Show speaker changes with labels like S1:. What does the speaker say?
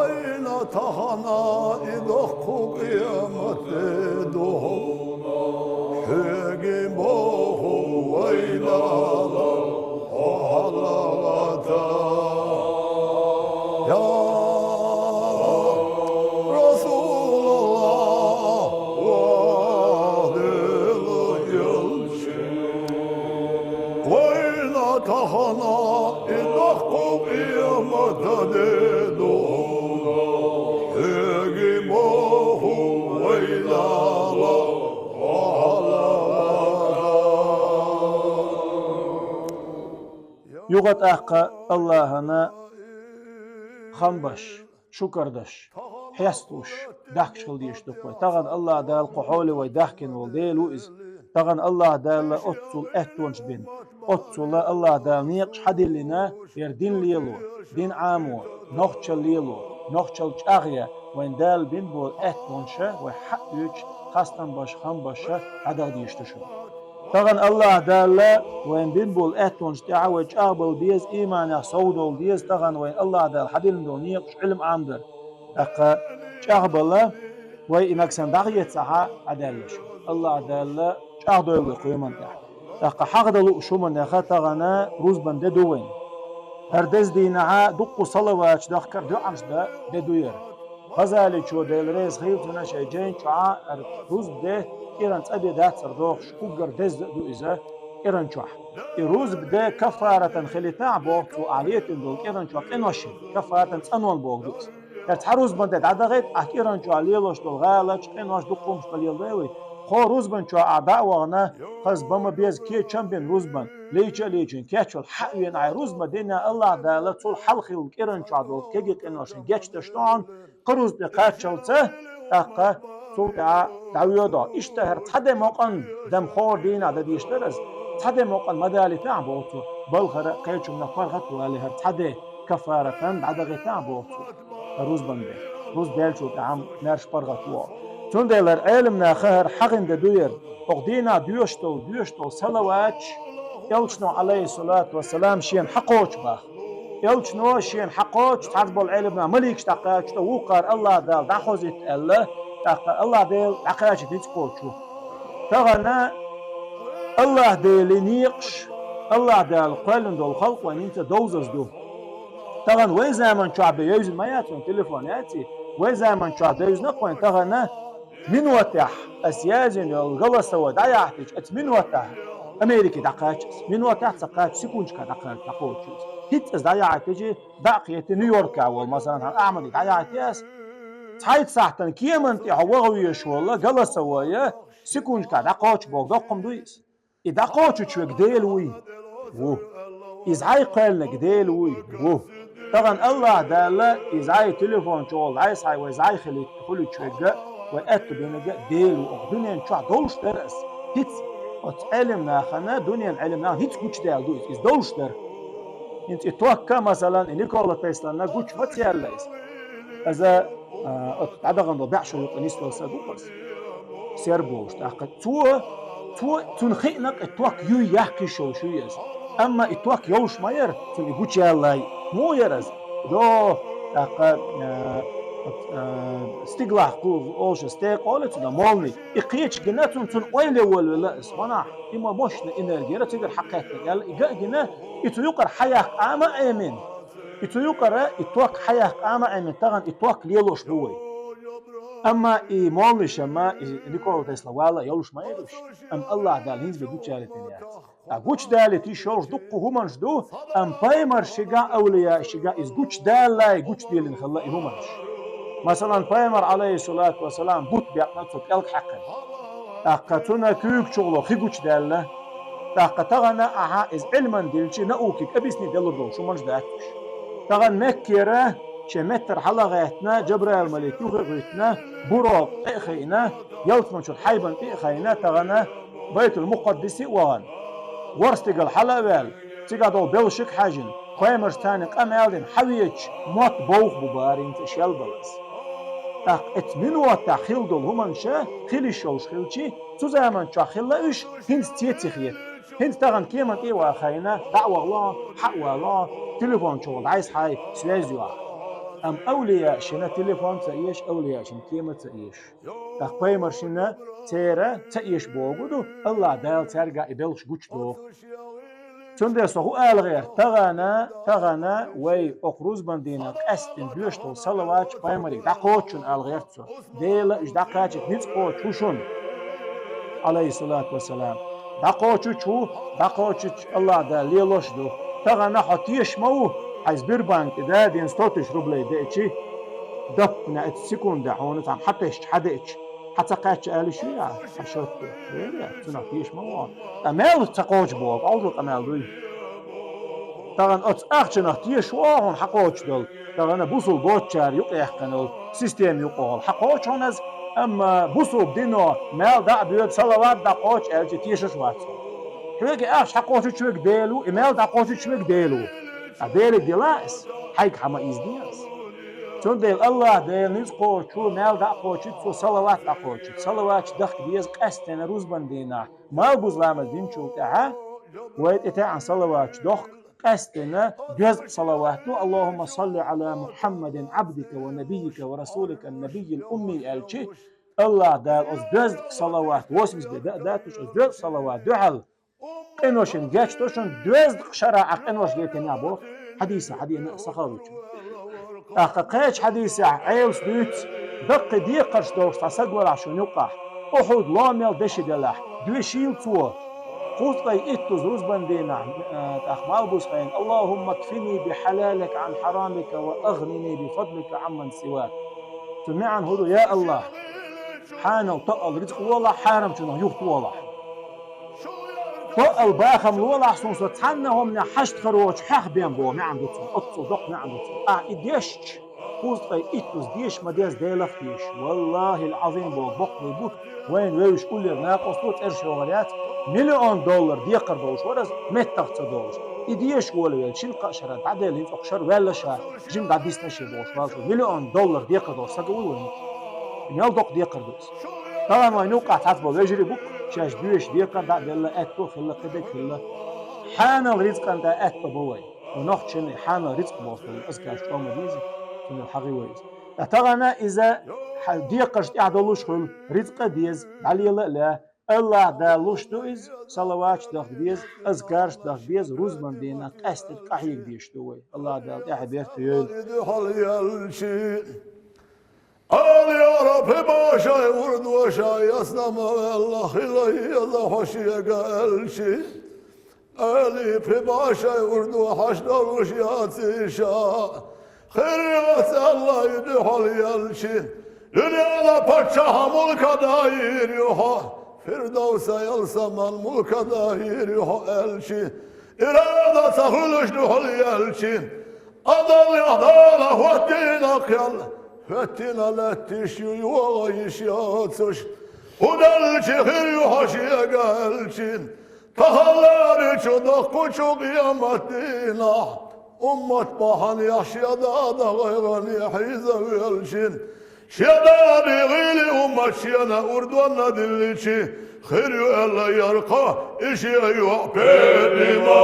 S1: وإلى تهنا إدخو قيامة دوم حقي موه وإلى وحلغتا يا رسول الله وادل يلشي وإلى تهنا إدخو قيامة دوم حقي موه وإلى
S2: يغت أحقا اللهنا خنبش شكردش حيستوش دحكشل ديش دقوي تغن الله دال قحولي ويدحكن والديلو إز تغن الله دال أتول أتونش بين أتول الله دال نيقش حدي لنا يردين ليلو دين عامو نوخشل ليلو نوخشل شاغيا وين دال بين بول أتونشا وحق يوش خاستن باش خنبشا عدغ ديش تشو تغن الله دال وين بين بول أتونش تعوج أقبل بيز إيمان صودول بيز تغن وين الله دال حدين دول نيقش علم عامدر أقا شاغبلا وإنك سندغيت ساعة عدالش الله دال شاغدول قيمن تحت أقا حقدلو شومن نخا تغنا روز بند دوين هردز دينها دقو صلوات دخكر دعنش دا دوير غزالي شو ديل ريز خيلتنا شيجين شعا روز بده إيران تأبي دات سردوخ شكوغر دز دو إذا إيران شوح إروز بده كفارة خليتاع بوغت وعليت دول إيران شوح إنوشي كفارة تنول بوغدوس تحروز بنت عدغت أكيران شو عليلوش دول غالش إنوش دقومش بليل داوي خو روزبن شو أعداء وغنا خز بما بيز كي تشامبين روزبن ليجن كاتشول حقين عي روزما دينا الله دالة طول حلخي إيران شو عدول كيجيك إنوش جاتش تشتون قروز بقاتشلته أقا سوء دعويودا اشتهر تحدي موقن دم خور دينا دا ديشترز تحدي موقن مدالي تعبوتو بلغر قيتشو من فرغت والهر تحدي كفارة عدغي تعبوتو روز بنده روز بيلشو تعم نرش فرغتوا تون ديلر علمنا خهر حقن دا دوير اقدينا ديوشتو صلوات يلشنو عليه الصلاة والسلام شين حقوش باخ يلشنو شين حقوش تعذبوا العلمنا مليكش تقاش توقر الله دال دخوزت الله الله ديل عقاش تيتقوشو تغنى الله ديل نيقش الله ديل قلن دول خلق وين انت دوزز دو تغن وين زمان شعب يوز ما ياتون تليفوناتي وين زمان شعب يوز نقوين تغنى من وتح اسيازن الغلسة ودايحتش ات من وتح امريكي دقاش من وتح تقاش سيكونش كدقاش تقوشوز هيت از دايحتجي باقية نيويورك اول مثلا اعمل دايحتياس تايت ساعتن كيمن تعوغوي شولا غلسة ويا سيكونش كدقاش بوغدقم دويس إدقاش تشوك ديلوي وو إزاي قالنا ديلوي وو طبعا الله دالا إزاي تليفون شغل عايز هاي وإزاي خلي تشوك وقت بينك ديلو دنيا شو دولش درس هيت علمنا خنا دنيا علمنا هيت كوتش ديل دويس إز دولش در انت اتوقع مثلا نيكولا تسلا نا كوتش فتيالس إذا تعدغن ضبعشو يقنيس لسادوبس سيربوش تاقد تو تنخينك اتوك يو يحكي شو يز اما اتوك يوش ماير تن يقوش يالله مو يرز دو تاقد استقلاح قوز اوش استيق اولت دا مولني اقيتش جناتون تن اويلي ولا اسمنا اما موشنا انرجي رتقر حقيقة قال اقا جنا اتو يقر حياك اما امين اتو يقر اتوك حياك اما امين تغن اتوك ليلوش بوي اما اي مولش اما نيكولا تسلا ولا يولش ما يدوش ام الله دال هيز بيقوش يالتنيات قوش دالتي شورش دقو همانش دو ام بايمر شقا اولياء شقا از قوش دال لا قوش ديلن خلا همانش مثلا بايمر عليه الصلاة والسلام بوت بيقنطو بيلك حقا اقاتونا كيوك شغلو خي قوش دال لا اقاتغنا اها از علما ديلشي ناوكيك ابسني دلردو شو منش داتوش تغن مكيره شمتر حلقاتنا جبريل ملك يغيتنا بروق إخينا يلتمن شو الحيبن إخينا تغنا بيت المقدس وان ورستق الحلقال تقعدوا بلشك حاجن قيمرش تانق أمالين حويتش موت بوخ ببارين تشيال بلس اتمنو التخيل دول همان شا خيلي شوش خيلشي تزامن شا خيلا إش هنس تيتي خيت هنس تغن كيمن إيوا خينا دعوة الله حق الله تليفون شغل عايز حاي سوازيوا أم أولياء شنا تليفون تأيش أولياء شن كيما تأيش تخبيمر شنا تيرا تأيش بوغدو الله دال ترجع إبلش بوشتو تندي صهو آل غير تغانا وي أقروز بندينا قستن بيشتو صلوات بايمري دقوتشن آل غير تسو ديلا إش دقاتش نتقو تشوشن عليه الصلاة والسلام دقوتش الله دال ليلوش دو تغانا حتيش مو حيز بيربانك دا دين ستوتش روبلي ديتشي دبنا اتسكون دعونت عم حتى حديتش حتى قاتش آل شوية حشوت بيريا تنقيش مو أمال تقوش بوغ أوضل أمال دوي تغن أخشنا تيش واهم حقوش دول تغن بوصل بوتشار يقيحقنل سيستيم يقول حقوش هنز أما بوصل بدينو مال دا بيود صلوات دا قوش ألجي تيشش واتسو شوية أخش حقوش شوية ديلو إمال دا قوش شوية ديلو ديلي ديلاس حيك حما إزدياس چون ديل الله ديل نيز قوشو مال دا قوشو تو صلوات دا قوشو صلوات دخ ديز قستنا روز بندينا مال بوزلامز دين شوكها ويت إتا عن صلوات دخ قستنا جزء صلواتنا اللهم صل على محمد عبدك ونبيك ورسولك النبي الأمي الشي الله دال أز جزء صلوات واسمس بدأتوش أز جزء صلوات دعال قنوشن جاتشتوشن جزء شرع قنوش جيتنا بو حديث صخاويش أقاقيش حديثة عيلس دوت دق ديقرش دوش تصدور عشان يقع أحد لاميل دشي دلاح دوشيل تو قوطي إتوز روز بندينا أخمال بوسخين اللهم اكفني بحلالك عن حرامك وأغنني بفضلك عمن سواك سمعا هدو يا الله حانا وطقل رزق والله حارم شنو يخت والله طقل باخم والله سنسو تحنهم نحشت خروج حق بين بو ما عنده أطو دق ما عنده إديش قوطي إتوز ديش ما ديش ديلفتيش والله العظيم بو بقضي بوك وين ويش كل ناقص توت قرش وغليات $1,000,000 ديقر دوش ورز $100 دوش إديش ولا شن قشرة بعدين ينفقشر ولا شهر جيم بعد يستنشي دوش والله $1,000,000 ديقر دوش سقول وين $1,000,000 ديقر دوش طبعا ما ينوقع تعتبر ويجري بوك شاش بيش ديقر بعد يلا أتو خلا كده خلا حان الرزق أنت أتو بوي ونخ شن حان الرزق بوصل أذكر شو ما ديزي من الحقي ويز أتغنى إذا ديقرش يعدلوش خل رزق ديز علي لا الله دالوش دويز صلوات دخ ديز أذكارش دخ ديز روز من دينا قست قحيق ديش دوي الله دال يحبيت يول
S1: قال يا رب ما شاي ورد وشاي أسلم الله خلي الله حشيك الشي قالي ما شاي ورد وحشد وشياتي شاء خيرات الله يدخل يلشي dünyada padşaha mulka dair yuha Firdevs'e yalsaman mulka dair yuha elçi İrada tahuluş duhul yelçi Adal yahdala hvettin akyal Hvettin alettiş yuva iş yatış Udelçi hir yuhaşiye gelçi Tahallar çudak kuçuk yamettina Ummat bahan yaşyada da gaygan yahize velçin Şiyada biğili ummat şiyana urduanna dilliçi Khiryu elle yarqa işiye yuh bedima